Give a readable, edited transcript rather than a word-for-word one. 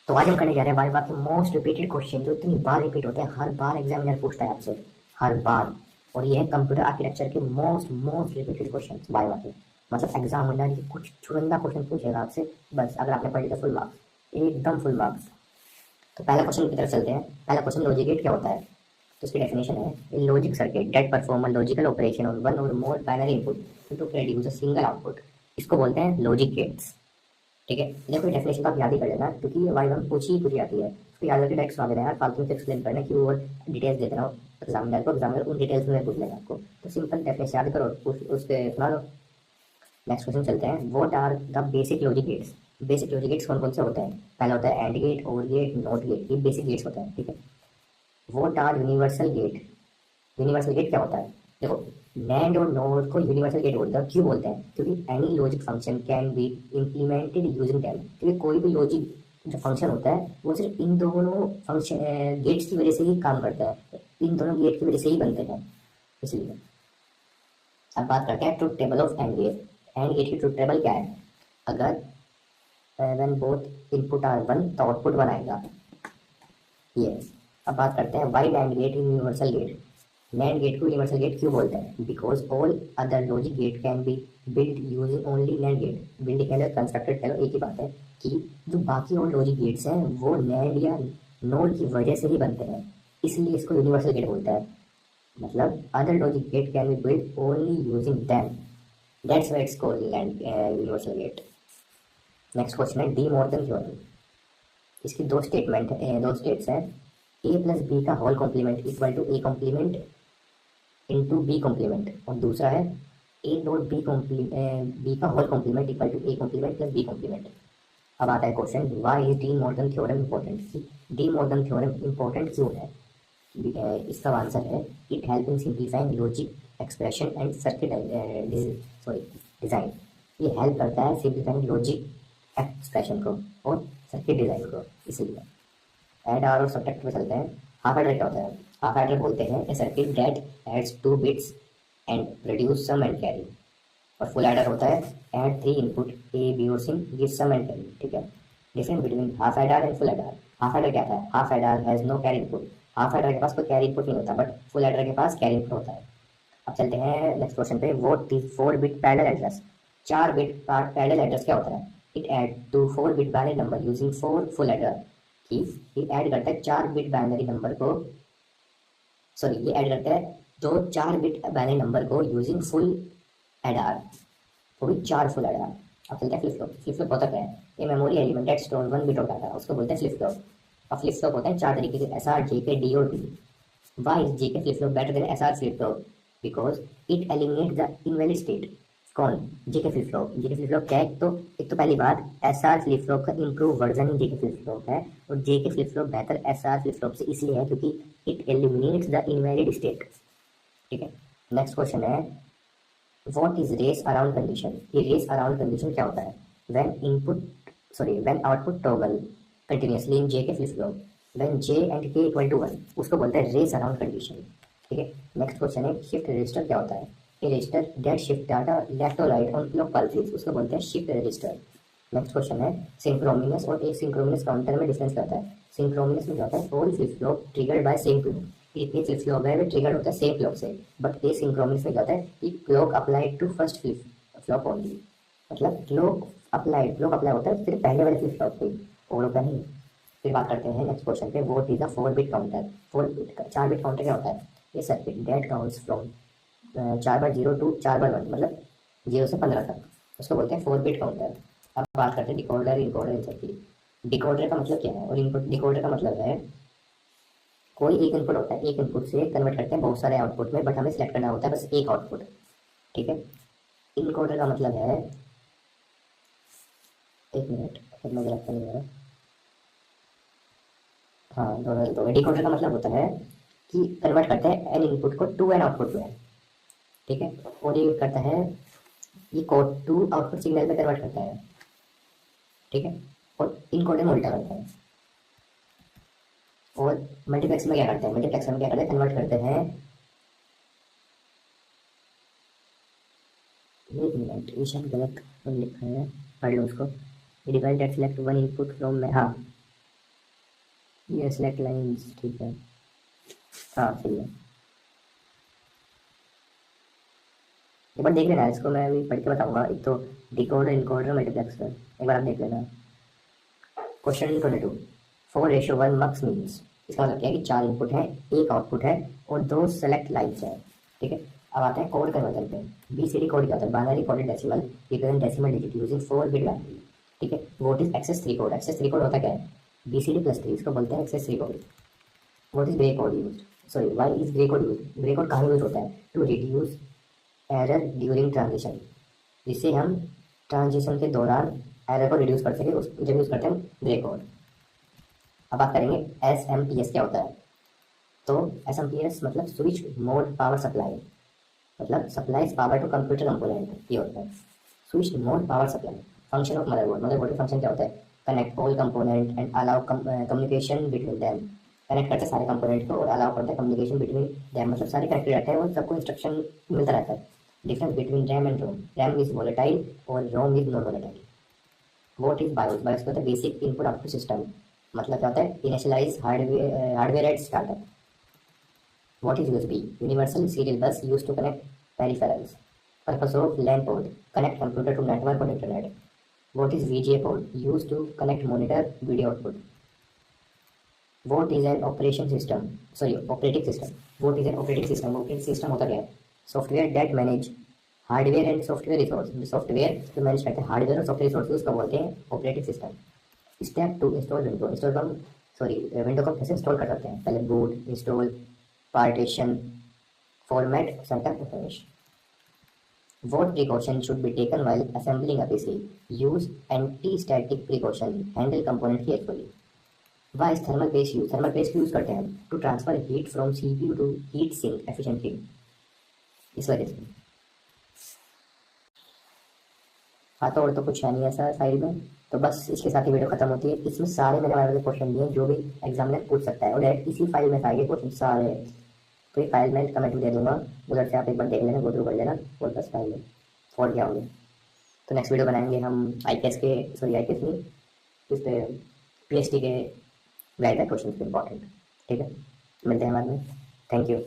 तो आज हम करने जा रहे हैं वाइवा के मोस्ट रिपीटेड क्वेश्चन जो इतनी बार रिपीट होते हैं, हर बार एग्जामिनर पूछता है आपसे, हर बार। और ये है कंप्यूटर आर्किटेक्चर के most most repeated question viva के। मतलब एग्जामिनर ये कुछ चुनिंदा क्वेश्चन पूछेगा आपसे, बस अगर आपने पढ़ लिया तो फुल मार्क्स, एकदम फुल मार्क्स। तो पहला क्वेश्चन की तरफ चलते हैं। पहला क्वेश्चन, लॉजिक गेट क्या होता है? तो इसकी डेफिनेशन है, a logic circuit that perform a logical operation on one और more binary input to produce a single output, इसको बोलते हैं लॉजिक गेट्स। ठीक है, देखो डेफिनेशन तो आप याद ही कर लेना क्योंकि ये वाई वन पूछी जाती है, उसको याद करके डायरेक्ट सवाल देना यार, फालतू में एक्सप्लेन करना कि और डिटेल्स देते रहो एग्जामिनर को, एग्जामिनर उन डिटेल्स में पूछ लेगा आपको। तो सिंपल डेफिनेशन याद करो, उसके सुना लो। नेक्स्ट क्वेश्चन चलते हैं, what are the basic logic gates? Basic logic gates कौन कौन से होते हैं? पहला होता है एंड गेट, और गेट, नॉट गेट, ये बेसिक गेट्स होते हैं। ठीक है, what are universal gate? Universal gate क्या होता है? देखो, नैंड और नोड को यूनिवर्सल गेट बोलते हैं। क्यों बोलते हैं? क्योंकि any logic function can be implemented using them. क्योंकि कोई भी लॉजिक जो फंक्शन होता है वो सिर्फ इन दोनों फंक्शन गेट्स की वजह से ही काम करता है, इन दोनों गेट की वजह से ही बनते हैं, इसलिए। अब बात करते हैं truth table of and gate. And gate की ट्रुथ टेबल क्या है? अगर when both input are one तो आउटपुट वन आएगा, ये। अब बात करते हैं why and gate universal gate. NAND gate को यूनिवर्सल गेट क्यों बोलते हैं? Because all other logic gate can be build using only NAND gate. Build के अंदर कंस्ट्रक्टेड, चलो एक ही बात है कि जो बाकी और लॉजिक गेट्स हैं वो नैंड या नोड की वजह से ही बनते हैं, इसलिए इसको यूनिवर्सल गेट बोलता है। मतलब other logic gate can be build only using them, that's why it's called universal gate. Next question है डी मॉर्गन थ्योरम। इसकी दो स्टेटमेंट है, दो स्टेट्स हैं, ए प्लस बी का whole complement equal to A complement into B complement, और दूसरा है ए डॉट बी बी का whole complement equal to A complement plus B complement. अब आता है question, why is De Morgan theorem important? D Morgan theorem important क्यों है? इसका आंसर है, it help in simplifying logic expression and circuit sorry design. ये help करता है सिंप्लीफाइंग लॉजिक एक्सप्रेशन को और सर्किट डिज़ाइन को, इसलिए। ऐड आर और सब्ट्रैक्ट पे चलते हैं। हाफ एडर क्या होता है? हाफ एडर बोलते हैं a circuit that adds two bits and produce sum and carry. और फुल एडर होता है add three input A B और Cin give sum and carry. ठीक है, difference between half adder and full adder. Half adder क्या था? Half adder has no carry input. Half adder के पास कोई कैरी इनपुट नहीं होता, बट फुल एडर के पास कैरी इनपुट होता है। अब चलते हैं नेक्स्ट क्वेश्चन पे, what is 4 bit parallel adder? 4 bit parallel adder क्या होता है? It add two 4 bit binary number using 4 full adder. कि ये ऐड करता है 4 बिट बाइनरी नंबर को, सॉरी ये ऐड करता है जो 4 बिट बाइनरी नंबर को यूजिंग फुल एडर, वो भी 4 फुल एडर। अब चलते हैं फ्लिप फ्लॉप। फ्लिप फ्लॉप होता क्या है? ये memory element that store 1 bit of data, उसको बोलते हैं फ्लिप फ्लॉप। अब फ्लिप फ्लॉप होते हैं 4 तरीके के, एस आर, जेके, डी और D. Why is JK flip flop better than SR flip flop? Because it eliminates the invalid state. कौन? JK flip flop। JK flip flop क्या है? एक तो पहली बात, SR flip flop का इम्प्रूव वर्जन ही JK flip flop है, और JK flip flop बेहतर SR flip flop से इसलिए है क्योंकि it eliminates the invalid state। ठीक है, नेक्स्ट क्वेश्चन है, what is race around condition? ये race around condition क्या होता है? When output toggle continuously in JK flip flop when J and K equal to 1, उसको बोलते हैं रेस अराउंड कंडीशन। ठीक है, नेक्स्ट क्वेश्चन है, शिफ्ट रजिस्टर क्या होता है? A register that shift data left और राइट ऑन क्लॉक पल्सेस, उसको बोलते हैं शिफ्ट रजिस्टर। नेक्स्ट क्वेश्चन है, सिंक्रोमिनस और एसिंक्रोमिनस काउंटर में डिफरेंस क्या होता है? सिंक्रोमिनस में क्या होता है? All flip flop triggered by same clock. जितनी फ्लिप फ्लॉप है वो ट्रिगर्ड होता है सेम क्लॉक से, बट एसिंक्रोमिनस में क्या होता है कि clock applied to first flip flop only. मतलब क्लॉक अप्लाई होता है सिर्फ पहले वाले फ्लिप फ्लॉप पे, और का नहीं। फिर बात करते हैं नेक्स्ट क्वेश्चन पे, what is a 4 bit counter? 4 bit का 4 बिट काउंटर क्या होता है? ये circuit that counts from 4/0 to 4/1, मतलब 0 से 15 तक, उसको बोलते हैं 4 बिट काउंटर। अब बात करते हैं डिकोडर, इनकोडर, इन सब की। डिकोडर का मतलब क्या है और इनपुट? डिकोडर का मतलब है कोई एक इनपुट होता है, एक इनपुट से कन्वर्ट करते हैं बहुत सारे आउटपुट में, बट हमें सेलेक्ट करना होता है बस एक आउटपुट। ठीक है, इनकोडर का मतलब है, एक मिनट मुझे लगता नहीं है, हाँ दोनों दोनों। डिकोडर का मतलब होता है कि कन्वर्ट करते हैं एन इनपुट को टू एन आउटपुट में। ठीक है, और ये करता है, ये कोड टू आउटपुट सिग्नल में कन्वर्ट करता है। ठीक है, और इनकोडर में उल्टा करता है। और मल्टीप्लेक्स में क्या करते हैं? मल्टीप्लेक्स में क्या करते हैं? कन्वर्ट करते हैं, एक मिनट ये शायद गलत लिखा है, पढ़ लो उसको। Divide that select one input from में, हाँ ये सेलेक्ट लाइंस, ठीक है, हाँ सही है। एक बार देख लेना इसको, मैं अभी पढ़ के बताऊंगा। एक तो डिकोडर, इनकोडर, मल्टीप्लेक्सर, एक बार आप देख लेना। क्वेश्चन 22, 4:1 मक्स मीन्स, इसका मतलब क्या है कि 4 इनपुट है, एक आउटपुट है और 2 सेलेक्ट लाइन्स है। ठीक है, अब आते हैं कोड कन्वर्जन पे। बीसीडी कोड क्या होता है? Binary coded decimal represent decimal digit using 4 bit binary. ठीक है, what is excess 3 code? Excess 3 code होता क्या है? बीसीडी प्लस 3, इसको बोलते हैं excess 3 code. What is Gray code use? Sorry, why is Gray code use? Gray code कहाँ use होता है? To reduce error during transition, जिससे हम ट्रांजिशन के दौरान एरर को रिड्यूस कर सके, उस जब यूज करते हैं ग्रे कोड। अब बात करेंगे एस एम पी एस क्या होता है। तो एस एम पी एस मतलब स्विच मोड पावर सप्लाई, मतलब supplies power to computer component, ये होता है switch mode power supply. Function of motherboard, motherboard का फंक्शन क्या होता है? Connect all component and allow communication between them. Connect करते हैं सारे कंपोनेंट को और अलाउ करता है कम्युनिकेशन बिटवीन देम, मतलब सारे कनेक्टेड रहते हैं और सबको इंस्ट्रक्शन मिलता रहता है। Difference between RAM and ROM, RAM is volatile और ROM is non volatile. What is BIOS? BIOS का होता है बेसिक इनपुट आउटपुट सिस्टम, मतलब क्या होता है? Initialise hardware at startup. What is USB? Universal serial bus use to connect peripherals. Purpose of LAN port, connect computer to network और internet. What is VGA port? Use to connect monitor video output. What is an operation system, sorry operating system. What is an operating system? Operating system होता क्या है? Software that manage hardware and software resource, software जो manage करते हैं hardware और software resource, उसको बोलते हैं operating system. Step to install window, install को हम सॉरी विंडो को कैसे इंस्टॉल कर सकते हैं? पहले boot, install, partition, format, setup, finish. What precaution should be taken while assembling a PC? Use anti-static precaution, handle component carefully. Why is thermal paste used? Thermal paste use करते हैं हम to transfer heat from CPU to heat sink efficiently, इस वजह से। हाँ, तो और तो कुछ है नहीं ऐसा साइड में, तो बस इसके साथ ही वीडियो खत्म होती है। इसमें सारे मैंने वाले क्वेश्चन दिए जो भी एग्जामिनर पूछ सकता है और डायरेक्ट इसी फाइल में आएंगे क्वेश्चन सारे। तो ये फाइल मैं कमेंट में दे दूंगा, उधर से आप एक बार देख लेना, गो थ्रू कर लेना और बस फाइल में फॉर क्या होंगे। तो नेक्स्ट वीडियो बनाएंगे हम आई के एस के, सॉरी आई के एस नहीं, इस पे पी एच डी के वेरीफाइड क्वेश्चन पे इंपॉर्टेंट। ठीक है, मिलते हैं बाद में। Thank you.